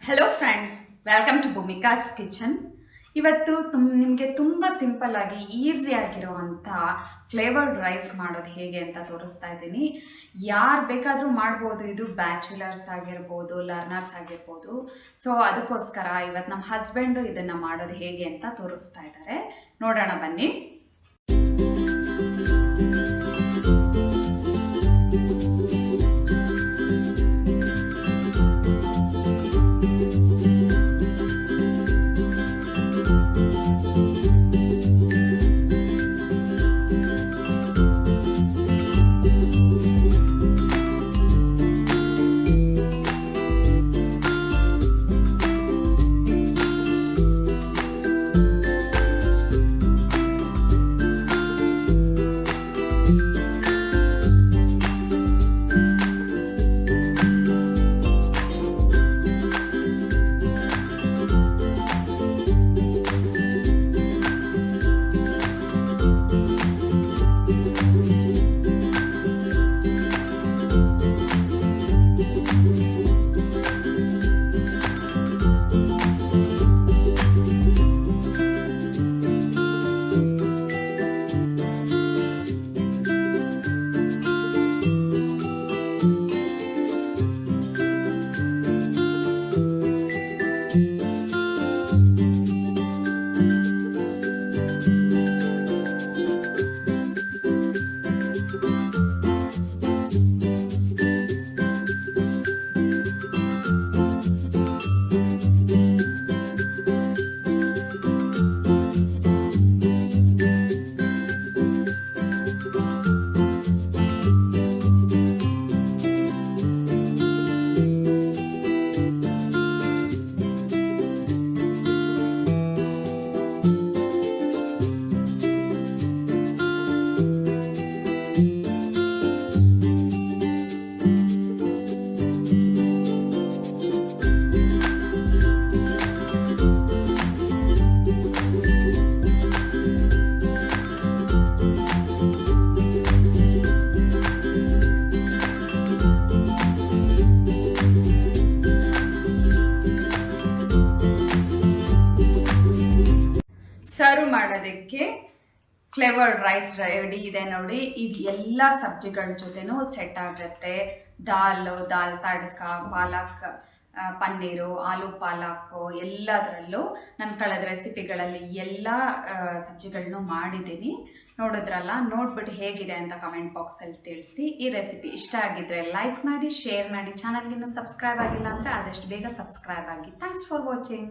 Hello friends, welcome to Bhumika's kitchen. ಇವತ್ತು ನಿಮಗೆ ತುಂಬ ಸಿಂಪಲ್ ಆಗಿ ಈಸಿ ಆಗಿರುವಂಥ ಫ್ಲೇವರ್ಡ್ ರೈಸ್ ಮಾಡೋದು ಹೇಗೆ ಅಂತ ತೋರಿಸ್ತಾ ಇದ್ದೀನಿ. ಯಾರು ಬೇಕಾದರೂ ಮಾಡ್ಬೋದು, ಇದು ಬ್ಯಾಚುಲರ್ಸ್ ಆಗಿರ್ಬೋದು, ಲರ್ನರ್ಸ್ ಆಗಿರ್ಬೋದು. ಸೊ ಅದಕ್ಕೋಸ್ಕರ ಇವತ್ತು ನಮ್ಮ ಹಸ್ಬೆಂಡು ಇದನ್ನು ಮಾಡೋದು ಹೇಗೆ ಅಂತ ತೋರಿಸ್ತಾ ಇದ್ದಾರೆ. ನೋಡೋಣ ಬನ್ನಿ. ಸರ್ವ್ ಮಾಡೋದಕ್ಕೆ ಫ್ಲೇವರ್ಡ್ ರೈಸ್ ರೆಡಿ ಇದೆ ನೋಡಿ. ಇದು ಎಲ್ಲ ಸಬ್ಜಿಗಳ ಜೊತೆನೂ ಸೆಟ್ ಆಗುತ್ತೆ. ದಾಲ್ ತಡ್ಕ, ಪಾಲಕ್, ಪನ್ನೀರು, ಆಲೂ ಪಾಲಕ್ ಎಲ್ಲದರಲ್ಲೂ ನನ್ನ ಕಳೆದ ರೆಸಿಪಿಗಳಲ್ಲಿ ಎಲ್ಲ ಸಬ್ಜಿಗಳನ್ನೂ ಮಾಡಿದ್ದೀನಿ. ನೋಡಿದ್ರಲ್ಲ, ನೋಡ್ಬಿಟ್ಟು ಹೇಗಿದೆ ಅಂತ ಕಮೆಂಟ್ ಬಾಕ್ಸಲ್ಲಿ ತಿಳಿಸಿ. ಈ ರೆಸಿಪಿ ಇಷ್ಟ ಆಗಿದ್ರೆ ಲೈಕ್ ಮಾಡಿ, ಶೇರ್ ಮಾಡಿ. ಚಾನಲ್ಗಿನ್ನೂ ಸಬ್ಸ್ಕ್ರೈಬ್ ಆಗಿಲ್ಲ ಅಂದರೆ ಆದಷ್ಟು ಬೇಗ ಸಬ್ಸ್ಕ್ರೈಬ್ ಆಗಿ. Thanks for watching.